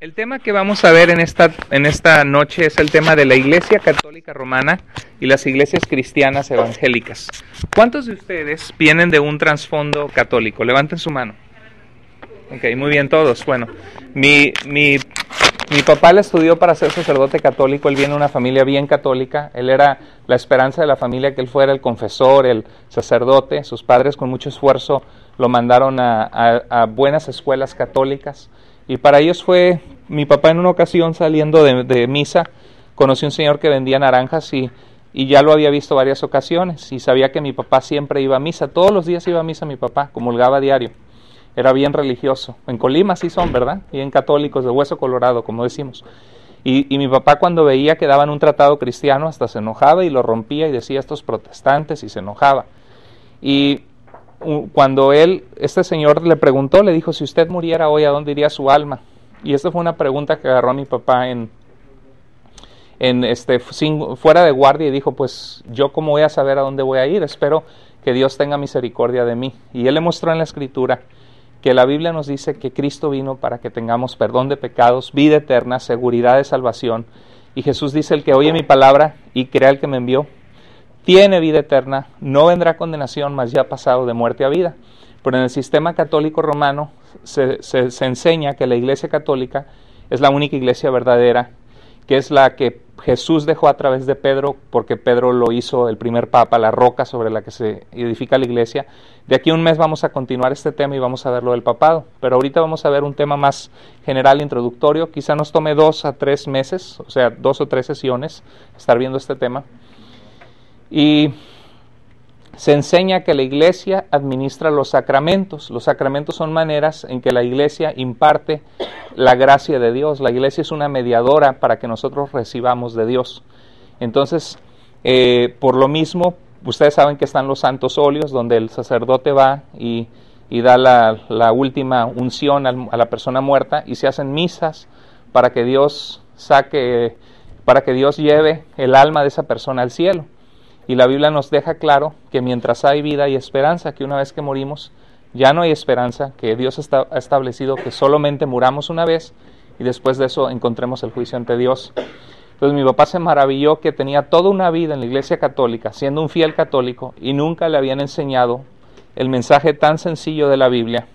El tema que vamos a ver en esta noche es el tema de la Iglesia Católica Romana y las iglesias cristianas evangélicas. ¿Cuántos de ustedes vienen de un trasfondo católico? Levanten su mano. Ok, muy bien todos. Bueno, mi papá le estudió para ser sacerdote católico. Él viene de una familia bien católica. Él era la esperanza de la familia, que él fuera el confesor, el sacerdote. Sus padres con mucho esfuerzo lo mandaron a buenas escuelas católicas. Y para ellos fue, mi papá en una ocasión saliendo de misa, conoció un señor que vendía naranjas y ya lo había visto varias ocasiones y sabía que mi papá siempre iba a misa, todos los días iba a misa mi papá, comulgaba diario, era bien religioso. En Colima sí son, ¿verdad? Bien católicos, de hueso colorado, como decimos. Y mi papá cuando veía que daban un tratado cristiano hasta se enojaba y lo rompía y decía estos protestantes y se enojaba. Y cuando este señor le preguntó, le dijo, si usted muriera hoy, ¿a dónde iría su alma? Y esta fue una pregunta que agarró a mi papá fuera de guardia y dijo, pues yo cómo voy a saber a dónde voy a ir, espero que Dios tenga misericordia de mí. Y él le mostró en la escritura que la Biblia nos dice que Cristo vino para que tengamos perdón de pecados, vida eterna, seguridad de salvación. Y Jesús dice, el que oye mi palabra y crea el que me envió, tiene vida eterna, no vendrá condenación, mas ya ha pasado de muerte a vida. Pero en el sistema católico romano se enseña que la Iglesia Católica es la única iglesia verdadera, que es la que Jesús dejó a través de Pedro, porque Pedro lo hizo el primer papa, la roca sobre la que se edifica la iglesia. De aquí a un mes vamos a continuar este tema y vamos a ver lo del papado, pero ahorita vamos a ver un tema más general, introductorio. Quizá nos tome 2 a 3 meses, o sea, 2 o 3 sesiones, estar viendo este tema. Y se enseña que la iglesia administra los sacramentos. Los sacramentos son maneras en que la iglesia imparte la gracia de Dios. La iglesia es una mediadora para que nosotros recibamos de Dios. Entonces, por lo mismo, ustedes saben que están los santos óleos, donde el sacerdote va y da la última unción a la persona muerta, y se hacen misas para que Dios lleve el alma de esa persona al cielo. Y la Biblia nos deja claro que mientras hay vida hay esperanza, que una vez que morimos ya no hay esperanza, que Dios ha establecido que solamente muramos una vez y después de eso encontremos el juicio ante Dios. Entonces mi papá se maravilló que tenía toda una vida en la iglesia católica, siendo un fiel católico, y nunca le habían enseñado el mensaje tan sencillo de la Biblia,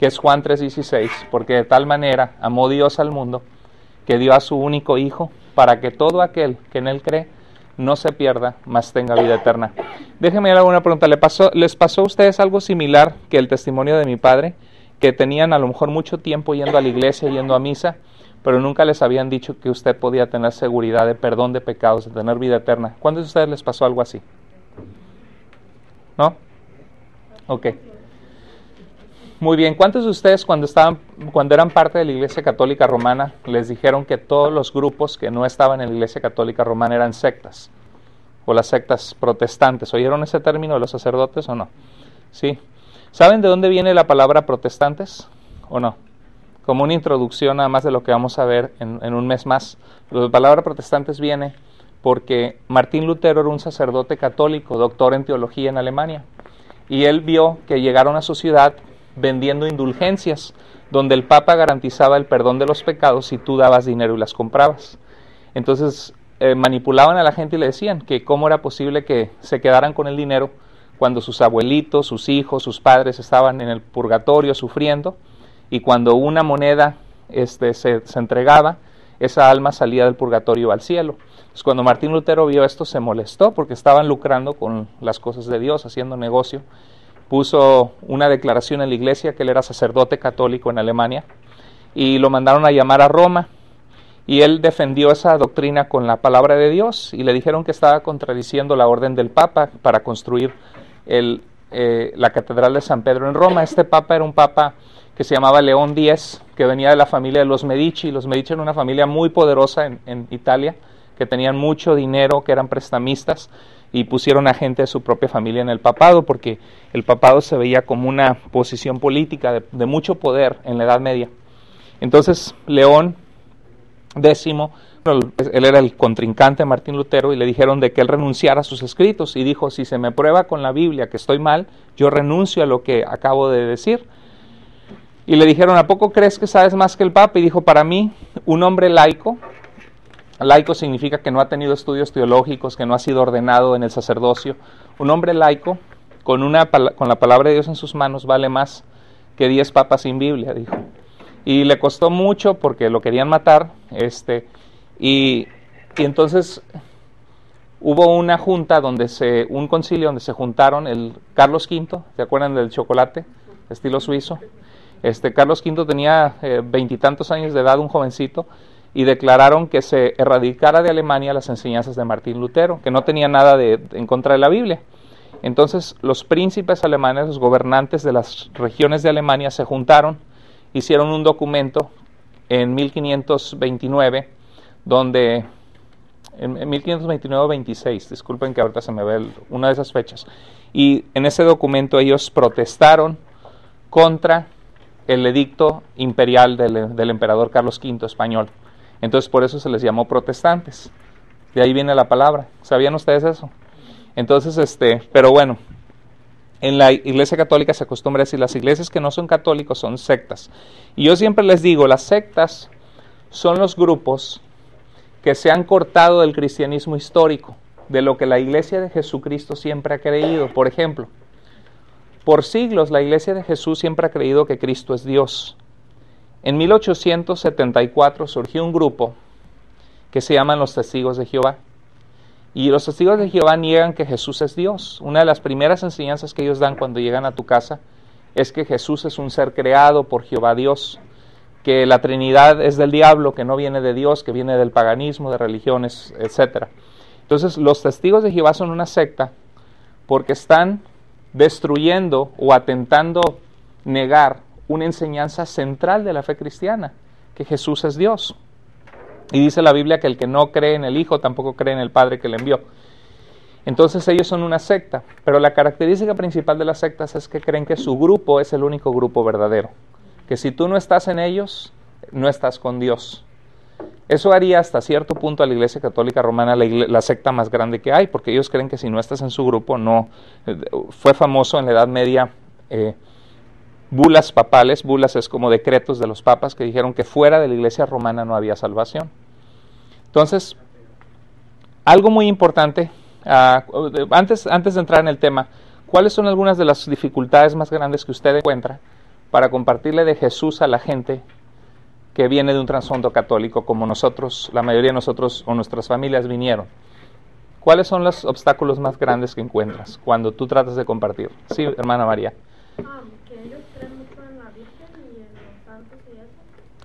que es Juan 3:16, porque de tal manera amó Dios al mundo, que dio a su único Hijo, para que todo aquel que en Él cree no se pierda, mas tenga vida eterna. Déjenme hacer una pregunta. ¿Les pasó a ustedes algo similar que el testimonio de mi padre? Que tenían a lo mejor mucho tiempo yendo a la iglesia, yendo a misa, pero nunca les habían dicho que usted podía tener seguridad de perdón de pecados, de tener vida eterna. ¿Cuántos de ustedes les pasó algo así? ¿No? Ok. Muy bien. ¿Cuántos de ustedes cuando eran parte de la Iglesia Católica Romana les dijeron que todos los grupos que no estaban en la Iglesia Católica Romana eran sectas? O las sectas protestantes. ¿Oyeron ese término de los sacerdotes o no? Sí. ¿Saben de dónde viene la palabra protestantes o no? Como una introducción nada más de lo que vamos a ver en un mes más. La palabra protestantes viene porque Martín Lutero era un sacerdote católico, doctor en teología en Alemania. Y él vio que llegaron a su ciudad vendiendo indulgencias, donde el Papa garantizaba el perdón de los pecados si tú dabas dinero y las comprabas. Entonces manipulaban a la gente y le decían que cómo era posible que se quedaran con el dinero cuando sus abuelitos, sus hijos, sus padres estaban en el purgatorio sufriendo, y cuando una moneda se entregaba, esa alma salía del purgatorio al cielo. Entonces, cuando Martín Lutero vio esto, se molestó porque estaban lucrando con las cosas de Dios, haciendo negocio. Puso una declaración en la iglesia que él era sacerdote católico en Alemania y lo mandaron a llamar a Roma, y él defendió esa doctrina con la palabra de Dios y le dijeron que estaba contradiciendo la orden del Papa para construir la Catedral de San Pedro en Roma. Este Papa era un Papa que se llamaba León X, que venía de la familia de los Medici. Los Medici eran una familia muy poderosa en Italia, que tenían mucho dinero, que eran prestamistas, y pusieron a gente de su propia familia en el papado, porque el papado se veía como una posición política de mucho poder en la Edad Media. Entonces León X, él era el contrincante de Martín Lutero, y le dijeron de que él renunciara a sus escritos, y dijo, si se me prueba con la Biblia que estoy mal, yo renuncio a lo que acabo de decir. Y le dijeron, ¿a poco crees que sabes más que el Papa? Y dijo, para mí, un hombre laico significa que no ha tenido estudios teológicos, que no ha sido ordenado en el sacerdocio. Un hombre laico, con la palabra de Dios en sus manos, vale más que 10 papas sin Biblia, dijo. Y le costó mucho porque lo querían matar, y entonces hubo una junta, un concilio donde se juntaron el Carlos V, ¿se acuerdan del chocolate? Estilo suizo. Carlos V tenía 20 y tantos años de edad, un jovencito, y declararon que se erradicara de Alemania las enseñanzas de Martín Lutero, que no tenía nada en contra de la Biblia. Entonces los príncipes alemanes, los gobernantes de las regiones de Alemania se juntaron, hicieron un documento en 1529, donde en 1529 o 26, disculpen que ahorita se me ve una de esas fechas, y en ese documento ellos protestaron contra el edicto imperial del emperador Carlos V español. Entonces por eso se les llamó protestantes, de ahí viene la palabra. ¿Sabían ustedes eso? Entonces, pero bueno, en la Iglesia Católica se acostumbra a decir, las iglesias que no son católicos son sectas. Y yo siempre les digo, las sectas son los grupos que se han cortado del cristianismo histórico, de lo que la Iglesia de Jesucristo siempre ha creído. Por ejemplo, por siglos la Iglesia de Jesús siempre ha creído que Cristo es Dios. En 1874 surgió un grupo que se llaman los Testigos de Jehová. Y los Testigos de Jehová niegan que Jesús es Dios. Una de las primeras enseñanzas que ellos dan cuando llegan a tu casa es que Jesús es un ser creado por Jehová Dios, que la Trinidad es del diablo, que no viene de Dios, que viene del paganismo, de religiones, etc. Entonces los Testigos de Jehová son una secta porque están destruyendo o atentando negar una enseñanza central de la fe cristiana, que Jesús es Dios. Y dice la Biblia que el que no cree en el Hijo tampoco cree en el Padre que le envió. Entonces ellos son una secta, pero la característica principal de las sectas es que creen que su grupo es el único grupo verdadero, que si tú no estás en ellos, no estás con Dios. Eso haría hasta cierto punto a la Iglesia Católica Romana la secta más grande que hay, porque ellos creen que si no estás en su grupo, no. Fue famoso en la Edad Media bulas papales. Bulas es como decretos de los papas que dijeron que fuera de la Iglesia Romana no había salvación. Entonces, algo muy importante, antes de entrar en el tema, ¿cuáles son algunas de las dificultades más grandes que usted encuentra para compartirle de Jesús a la gente que viene de un trasfondo católico como nosotros, la mayoría de nosotros o nuestras familias vinieron? ¿Cuáles son los obstáculos más grandes que encuentras cuando tú tratas de compartir? Sí, hermana María. Que ellos creen mucho en la Virgen y en los santos y eso.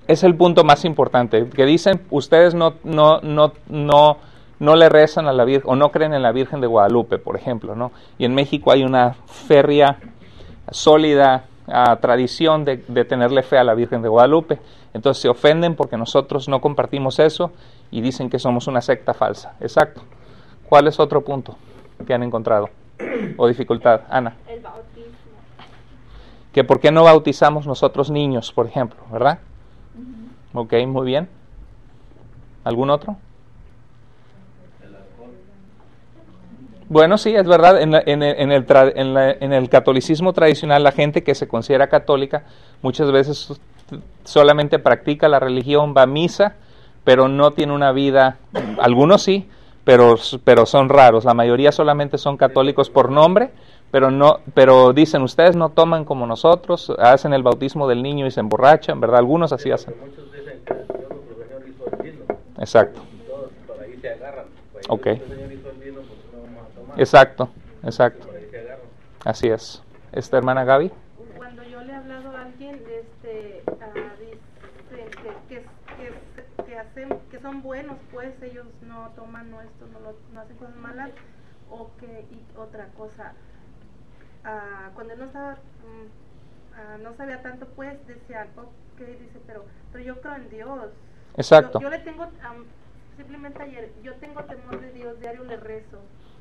Es el punto más importante, que dicen, ustedes no le rezan a la Virgen, o no creen en la Virgen de Guadalupe, por ejemplo, ¿no? Y en México hay una férrea, sólida tradición de tenerle fe a la Virgen de Guadalupe. Entonces se ofenden porque nosotros no compartimos eso y dicen que somos una secta falsa. Exacto. ¿Cuál es otro punto que han encontrado? ¿O dificultad? Ana. El bautismo. Que por qué no bautizamos nosotros niños, por ejemplo, ¿verdad? Ok, muy bien. ¿Algún otro? Bueno, sí, es verdad. En el catolicismo tradicional, la gente que se considera católica muchas veces solamente practica la religión, va a misa, pero no tiene una vida. Algunos sí, pero son raros. La mayoría solamente son católicos por nombre, pero dicen, ustedes no toman como nosotros, hacen el bautismo del niño y se emborrachan, ¿verdad? Algunos así hacen. Muchos dicen que el Señor nuestro Señor hizo el vino. Exacto. Y todos por ahí se agarran. Pues, Ok. el Señor hizo el vino, pues no vamos a tomar. Exacto, exacto. Por ahí se agarran. Así es. ¿Esta hermana Gaby? Cuando yo le he hablado a alguien, dice que son buenos, pues ellos no toman esto, no hacen cosas malas, y otra cosa, cuando él no estaba, no sabía tanto, pues decía, dice, pero yo creo en Dios. Exacto. Yo le tengo, simplemente ayer, yo tengo temor de Dios, diario le rezo.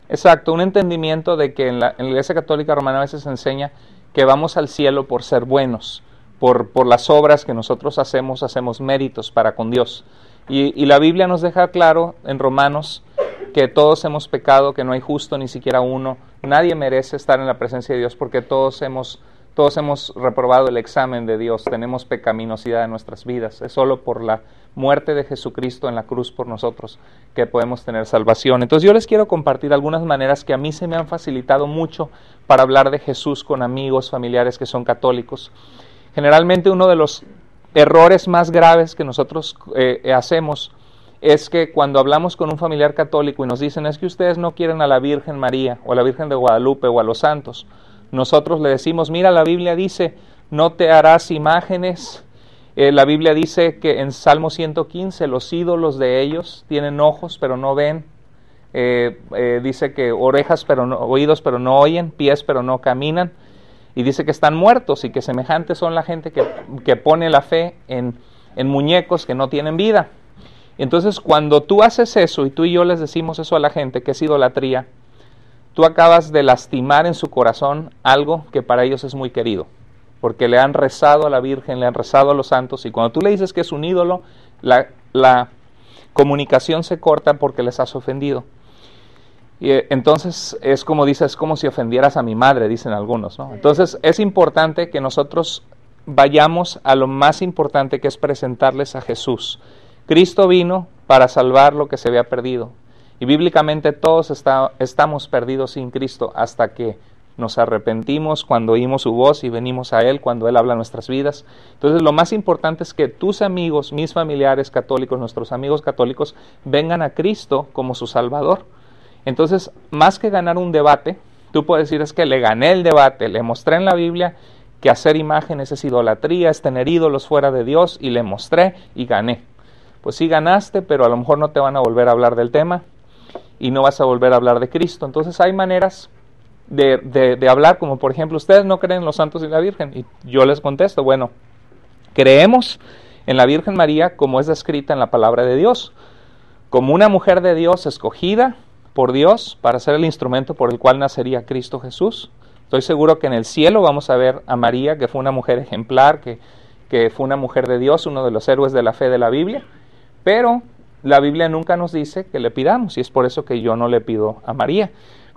Exacto, un entendimiento de que en la Iglesia Católica Romana a veces se enseña que vamos al cielo por ser buenos, por las obras que nosotros hacemos méritos para con Dios. Y la Biblia nos deja claro en Romanos que todos hemos pecado, que no hay justo ni siquiera uno, nadie merece estar en la presencia de Dios porque todos hemos Todos hemos reprobado el examen de Dios, tenemos pecaminosidad en nuestras vidas. Es solo por la muerte de Jesucristo en la cruz por nosotros que podemos tener salvación. Entonces yo les quiero compartir algunas maneras que a mí se me han facilitado mucho para hablar de Jesús con amigos, familiares que son católicos. Generalmente uno de los errores más graves que nosotros hacemos es que cuando hablamos con un familiar católico y nos dicen es que ustedes no quieren a la Virgen María o a la Virgen de Guadalupe o a los santos, nosotros le decimos, mira, la Biblia dice, no te harás imágenes. La Biblia dice que en Salmo 115 los ídolos de ellos tienen ojos pero no ven. Dice que orejas pero no, oídos pero no oyen, pies pero no caminan. Y dice que están muertos y que semejantes son la gente que pone la fe en muñecos que no tienen vida. Entonces cuando tú haces eso y tú y yo les decimos eso a la gente, que es idolatría, tú acabas de lastimar en su corazón algo que para ellos es muy querido, porque le han rezado a la Virgen, le han rezado a los santos, y cuando tú le dices que es un ídolo, la comunicación se corta porque les has ofendido. Y entonces es como dices, es como si ofendieras a mi madre, dicen algunos, ¿no? Entonces es importante que nosotros vayamos a lo más importante, que es presentarles a Jesús. Cristo vino para salvar lo que se había perdido. Y bíblicamente todos estamos perdidos sin Cristo hasta que nos arrepentimos, cuando oímos su voz y venimos a Él, cuando Él habla en nuestras vidas. Entonces lo más importante es que tus amigos, mis familiares católicos, nuestros amigos católicos, vengan a Cristo como su Salvador. Entonces, más que ganar un debate, tú puedes decir, es que le gané el debate, le mostré en la Biblia que hacer imágenes es idolatría, es tener ídolos fuera de Dios, y le mostré y gané. Pues sí ganaste, pero a lo mejor no te van a volver a hablar del tema y no vas a volver a hablar de Cristo. Entonces hay maneras de hablar, como por ejemplo, ustedes no creen en los santos y la Virgen, y yo les contesto, bueno, creemos en la Virgen María como es descrita en la palabra de Dios, como una mujer de Dios escogida por Dios para ser el instrumento por el cual nacería Cristo Jesús. Estoy seguro que en el cielo vamos a ver a María, que fue una mujer ejemplar, que fue una mujer de Dios, uno de los héroes de la fe de la Biblia, pero la Biblia nunca nos dice que le pidamos, y es por eso que yo no le pido a María.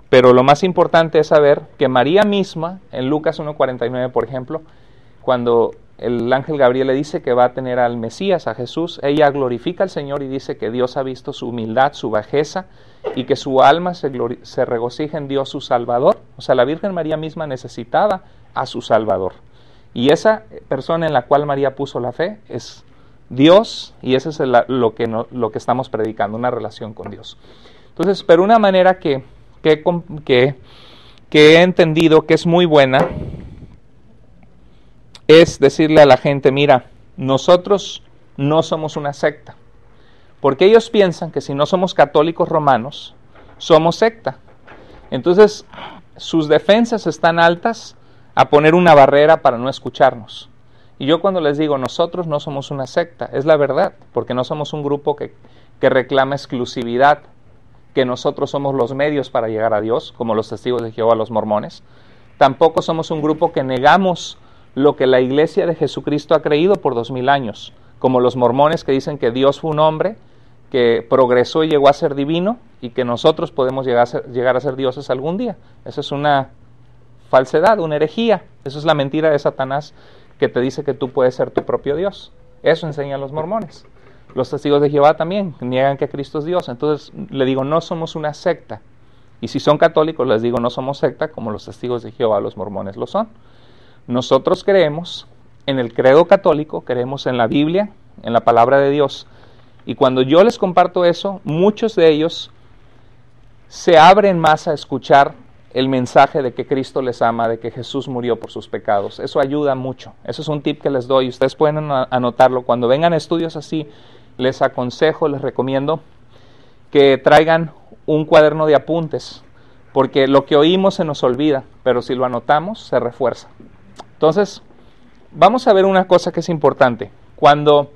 Pero lo más importante es saber que María misma, en Lucas 1:49, por ejemplo, cuando el ángel Gabriel le dice que va a tener al Mesías, a Jesús, ella glorifica al Señor y dice que Dios ha visto su humildad, su bajeza, y que su alma se regocija en Dios su Salvador. O sea, la Virgen María misma necesitaba a su Salvador. Y esa persona en la cual María puso la fe es Dios, y eso es lo que estamos predicando, una relación con Dios. Entonces, pero una manera que he entendido que es muy buena es decirle a la gente, mira, nosotros no somos una secta, porque ellos piensan que si no somos católicos romanos, somos secta. Entonces, sus defensas están altas a poner una barrera para no escucharnos. Y yo cuando les digo, nosotros no somos una secta, es la verdad, porque no somos un grupo que reclama exclusividad, que nosotros somos los medios para llegar a Dios, como los testigos de Jehová, los mormones. Tampoco somos un grupo que negamos lo que la Iglesia de Jesucristo ha creído por 2000 años, como los mormones que dicen que Dios fue un hombre que progresó y llegó a ser divino, y que nosotros podemos llegar a ser dioses algún día. Eso es una falsedad, una herejía. Eso es la mentira de Satanás, que te dice que tú puedes ser tu propio Dios. Eso enseñan los mormones. Los testigos de Jehová también niegan que Cristo es Dios. Entonces le digo, no somos una secta. Y si son católicos, les digo, no somos secta como los testigos de Jehová, los mormones lo son. Nosotros creemos en el credo católico, creemos en la Biblia, en la palabra de Dios. Y cuando yo les comparto eso, muchos de ellos se abren más a escuchar el mensaje de que Cristo les ama, de que Jesús murió por sus pecados. Eso ayuda mucho. Eso es un tip que les doy. Ustedes pueden anotarlo. Cuando vengan estudios así, les aconsejo, les recomiendo que traigan un cuaderno de apuntes, porque lo que oímos se nos olvida, pero si lo anotamos, se refuerza. Entonces, vamos a ver una cosa que es importante. Cuando